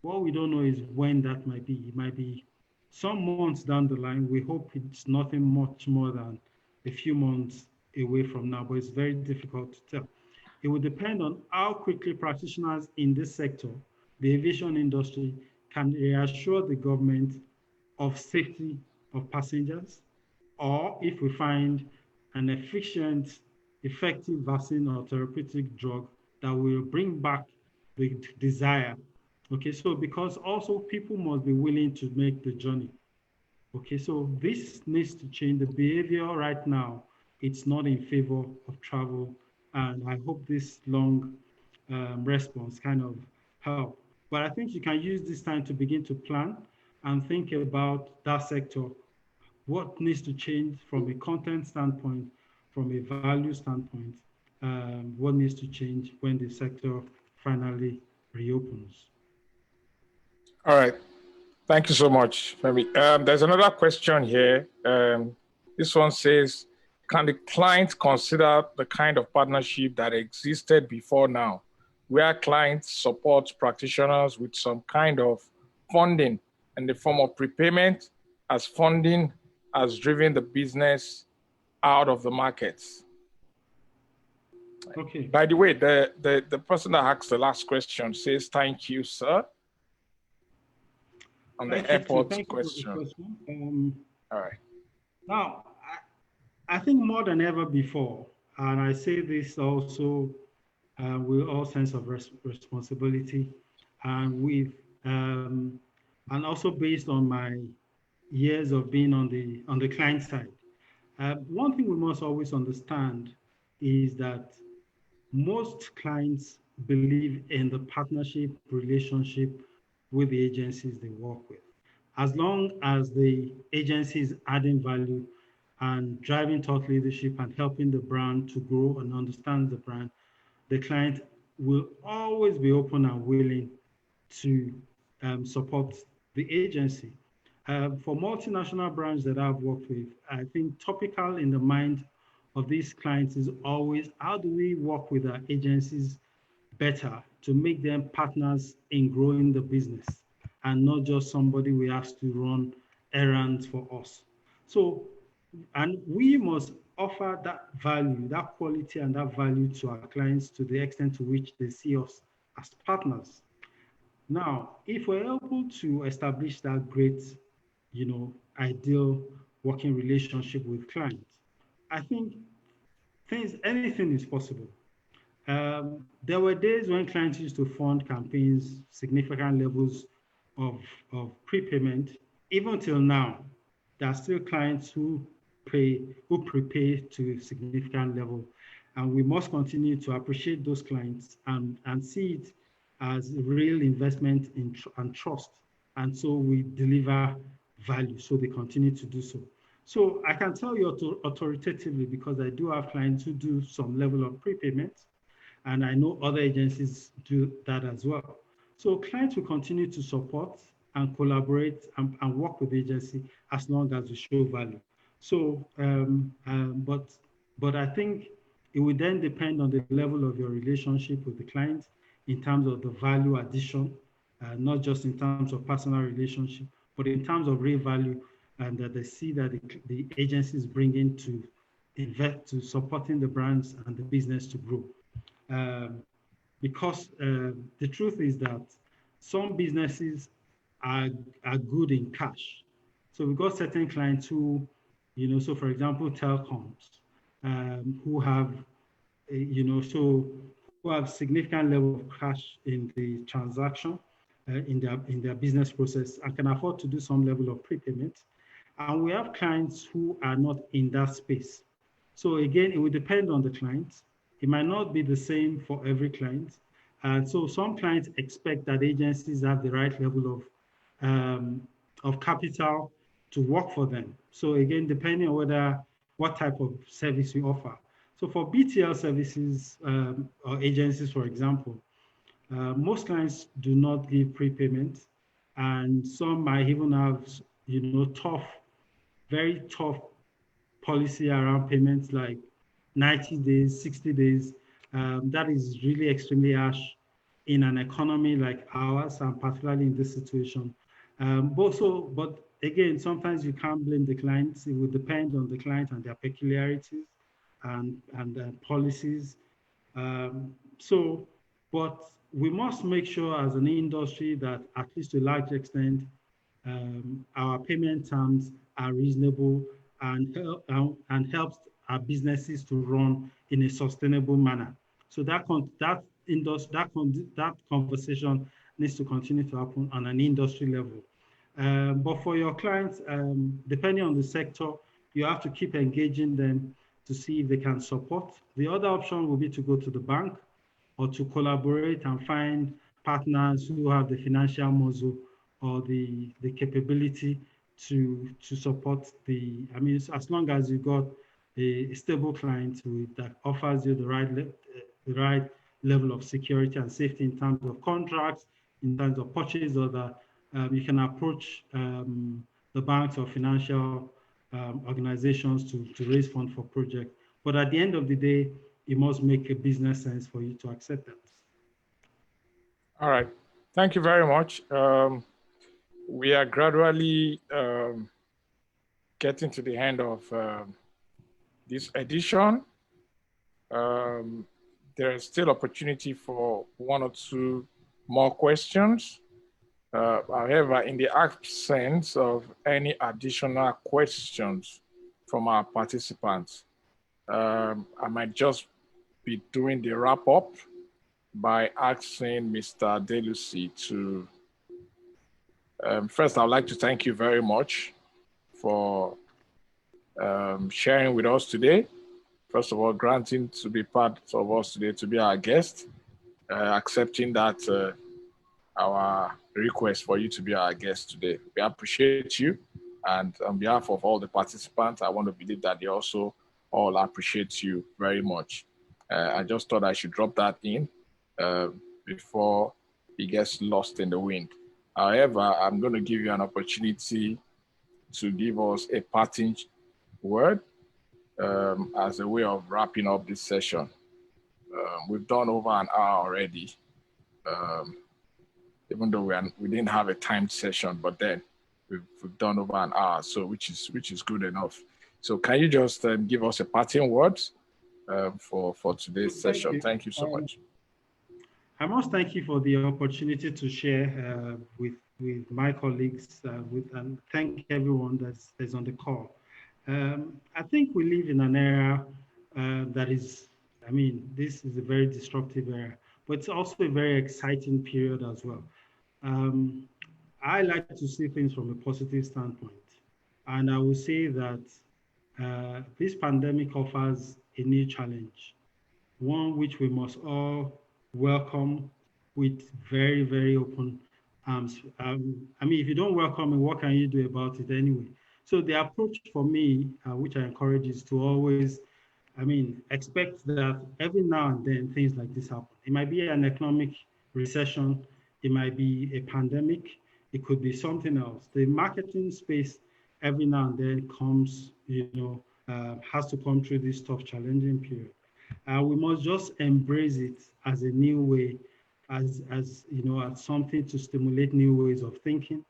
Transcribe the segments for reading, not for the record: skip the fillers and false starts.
What we don't know is when that might be. It might be some months down the line. We hope it's nothing much more than a few months away from now, but it's very difficult to tell. It will depend on how quickly practitioners in this sector, the aviation industry, can reassure the government of safety of passengers, or if we find an efficient, effective vaccine or therapeutic drug that will bring back the desire. Okay, so because also people must be willing to make the journey. Okay, so this needs to change the behavior right now. It's not in favor of travel. And I hope this long response kind of help. But I think you can use this time to begin to plan and think about that sector, what needs to change from a content standpoint, from a value standpoint, what needs to change when the sector finally reopens. All right. Thank you so much, Femi. There's another question here. This one says, can the client consider the kind of partnership that existed before now, where clients support practitioners with some kind of funding in the form of prepayment, as funding has driven the business out of the markets? Okay. By the way, the person that asked the last question says, thank you, sir. On the airport question. All right. Now, I think more than ever before, and I say this also with all sense of responsibility, and with and also based on my years of being on the client side. One thing we must always understand is that most clients believe in the partnership relationship with the agencies they work with. As long as the agency is adding value and driving thought leadership and helping the brand to grow and understand the brand, the client will always be open and willing to support the agency. For multinational brands that I've worked with, I think topical in the mind of these clients is always, how do we work with our agencies better to make them partners in growing the business and not just somebody we ask to run errands for us. So, and we must offer that value, that quality and that value to our clients to the extent to which they see us as partners. Now, if we're able to establish that great, ideal working relationship with clients, I think anything is possible. There were days when clients used to fund campaigns, significant levels of prepayment. Even till now, there are still clients who prepay to a significant level. And we must continue to appreciate those clients and see it as a real investment and trust. And so we deliver value, so they continue to do so. So I can tell you authoritatively, because I do have clients who do some level of prepayment, and I know other agencies do that as well. So clients will continue to support and collaborate and work with the agency as long as we show value. So, but I think it will then depend on the level of your relationship with the client in terms of the value addition, not just in terms of personal relationship, but in terms of real value, and that they see that the agencies bring in to invest, to supporting the brands and the business to grow. Because the truth is that some businesses are good in cash. So we've got certain clients who, so for example, telecoms, who have, who have significant level of cash in the transaction, in their business process, and can afford to do some level of prepayment. And we have clients who are not in that space. So again, it will depend on the client. It might not be the same for every client. And so some clients expect that agencies have the right level of capital to work for them. So again, depending on what type of service we offer. So for BTL services or agencies, for example, most clients do not give prepayment, and some might even have, very tough policy around payments like 90 days, 60 days. That is really extremely harsh in an economy like ours, and particularly in this situation. But again, sometimes you can't blame the clients. It will depend on the client and their peculiarities and policies. So, but we must make sure as an industry that at least to a large extent, our payment terms are reasonable and helps our businesses to run in a sustainable manner. So that conversation needs to continue to happen on an industry level. But for your clients, depending on the sector, you have to keep engaging them to see if they can support. The other option will be to go to the bank or to collaborate and find partners who have the financial muscle or the capability to support I mean, as long as you got a stable client that offers you the right level of security and safety in terms of contracts, in terms of purchase order, you can approach the banks or financial organizations to raise funds for projects. But at the end of the day, it must make a business sense for you to accept that. All right. Thank you very much. We are gradually getting to the end of this edition. There is still opportunity for one or two more questions. However, in the absence of any additional questions from our participants, I might just be doing the wrap up by asking Mr. Adelusi to, first, I'd like to thank you very much for sharing with us today. First of all, granting to be part of us today, to be our guest, accepting that our request for you to be our guest today. We appreciate you. And on behalf of all the participants, I want to believe that they also all appreciate you very much. I just thought I should drop that in before it gets lost in the wind. However, I'm going to give you an opportunity to give us a parting word as a way of wrapping up this session. We've done over an hour already, even though we didn't have a timed session, but then we've done over an hour, so which is good enough. So can you just give us a parting word for today's session? Thank you so much. I must thank you for the opportunity to share with my colleagues and thank everyone that's on the call. I think we live in an era that is, I mean, this is a very disruptive era, but it's also a very exciting period as well. I like to see things from a positive standpoint. And I will say that this pandemic offers a new challenge, one which we must all welcome with very, very open arms. I mean, if you don't welcome it, what can you do about it anyway? So the approach for me, which I encourage, is to always, expect that every now and then things like this happen. It might be an economic recession, it might be a pandemic, it could be something else. The marketing space every now and then comes, has to come through this tough, challenging period. We must just embrace it as a new way, as something to stimulate new ways of thinking.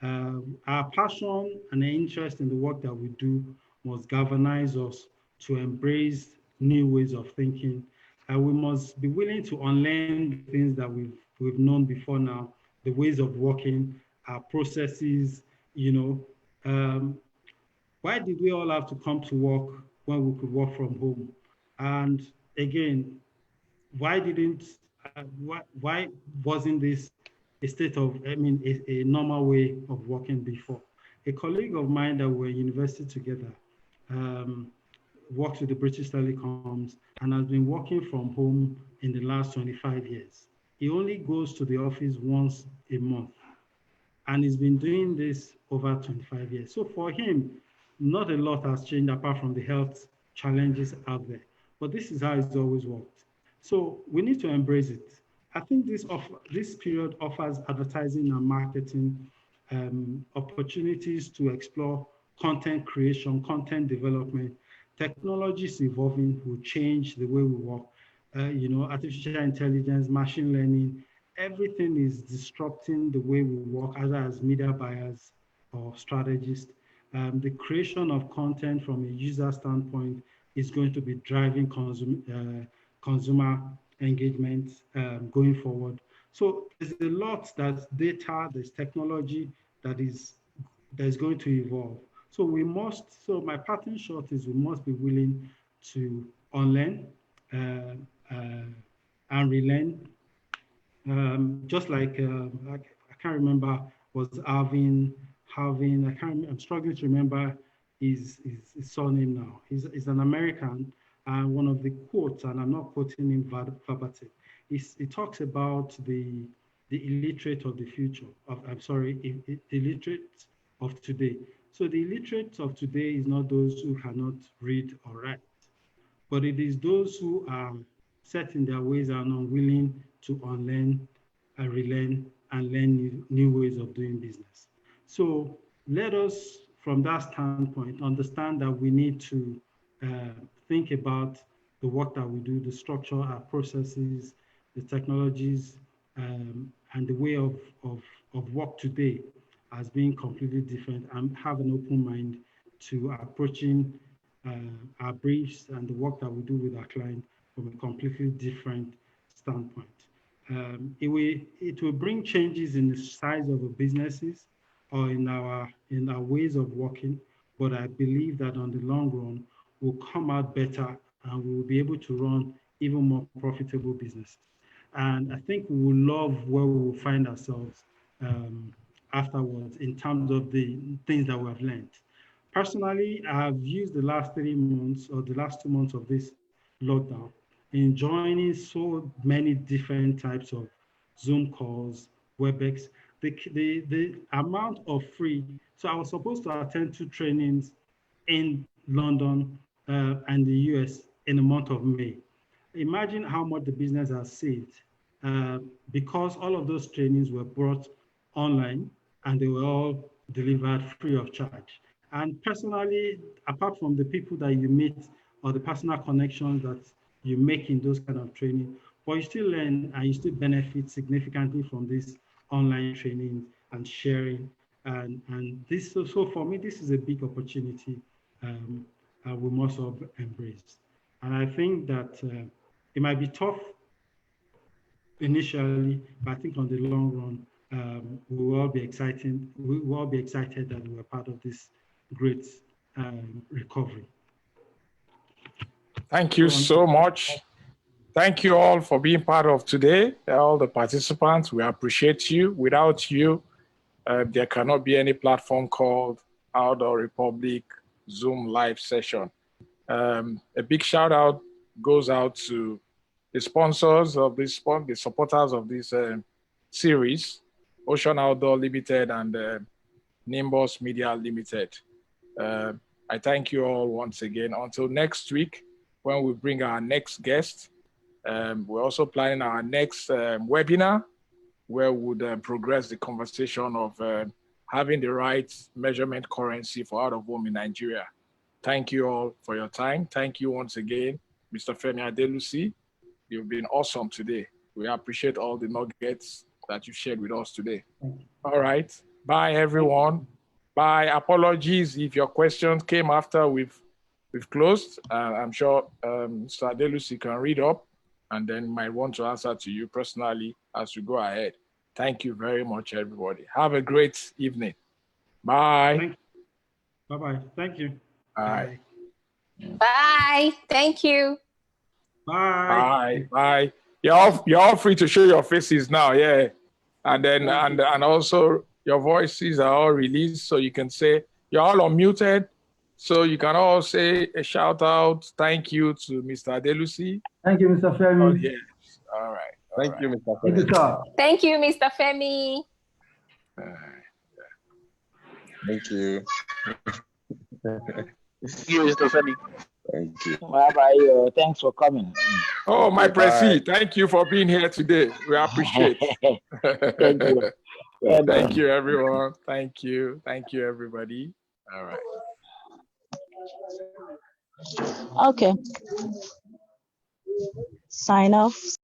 Our passion and interest in the work that we do must galvanize us to embrace new ways of thinking. We must be willing to unlearn things that we've known before now, the ways of working, our processes. Why did we all have to come to work when we could work from home? And again, why wasn't this a state of, a normal way of working before? A colleague of mine that were in university together worked with the British Telecoms and has been working from home in the last 25 years. He only goes to the office once a month, and he's been doing this over 25 years. So for him, not a lot has changed apart from the health challenges out there. But this is how it's always worked. So we need to embrace it. I think this period offers advertising and marketing opportunities to explore content creation, content development. Technology is evolving, will change the way we work. Artificial intelligence, machine learning, everything is disrupting the way we work, either as media buyers or strategists. The creation of content from a user standpoint is going to be driving consumer engagement going forward. So there's a lot that's data, there's technology that is going to evolve. So so my parting shot is we must be willing to unlearn and relearn. Just like I can't remember, was I'm struggling to remember his surname now. He's an American, and one of the quotes, and I'm not quoting him verbatim, he talks about the illiterate of the future. The illiterate of today. So the illiterate of today is not those who cannot read or write, but it is those who are set in their ways and unwilling to unlearn and relearn and learn new ways of doing business. So let us, from that standpoint, understand that we need to think about the work that we do, the structure, our processes, the technologies, and the way of work today as being completely different, and have an open mind to approaching our briefs and the work that we do with our client from a completely different standpoint. It will bring changes in the size of the businesses or in our ways of working, but I believe that on the long run, we'll come out better and we will be able to run even more profitable businesses. And I think we will love where we will find ourselves afterwards in terms of the things that we have learned. Personally, I've used the last 3 months or the last 2 months of this lockdown in joining so many different types of Zoom calls, WebEx. The amount of free, so I was supposed to attend 2 trainings in London and the US in the month of May. Imagine how much the business has saved because all of those trainings were brought online and they were all delivered free of charge. And personally, apart from the people that you meet or the personal connections that you make in those kind of training, but you still learn and you still benefit significantly from this online training and sharing. And this, so for me, this is a big opportunity we must all embrace. And I think that it might be tough initially, but I think on the long run, we will all be excited. We will all be excited that we are part of this great recovery. Thank you so much. Thank you all for being part of today. All the participants, we appreciate you. Without you, there cannot be any platform called Outdoor Republic Zoom live session. A big shout out goes out to the sponsors of this, the supporters of this series, Ocean Outdoor Limited and Nimbus Media Limited. I thank you all once again. Until next week, when we bring our next guest, we're also planning our next webinar where we'll progress the conversation of having the right measurement currency for out of home in Nigeria. Thank you all for your time. Thank you once again, Mr. Femi Adelusi. You've been awesome today. We appreciate all the nuggets that you shared with us today. All right. Bye, everyone. Bye. Apologies if your questions came after we've closed. I'm sure Mr. Adelusi can read up and then might want to answer to you personally as we go ahead. Thank you very much, everybody. Have a great evening. Bye. Bye-bye. Thank you. Bye. Bye. Thank you. Bye. Bye. You're all free to show your faces now, yeah. And then and also your voices are all released, so you can say you're all unmuted. So you can all say a shout out, thank you to Mr. Adelusi. Thank you, Mr. Femi. Oh, yes. All right. Thank you, Mr. Thank you, sir. Thank you, Mr. Femi. Thank you. Thank you, Mr. Femi. Thank you. Bye-bye. Thanks for coming. Oh, my Presi, thank you for being here today. We appreciate it. Thank you. Thank you, everyone. Thank you. Thank you, everybody. All right. Okay. Sign off.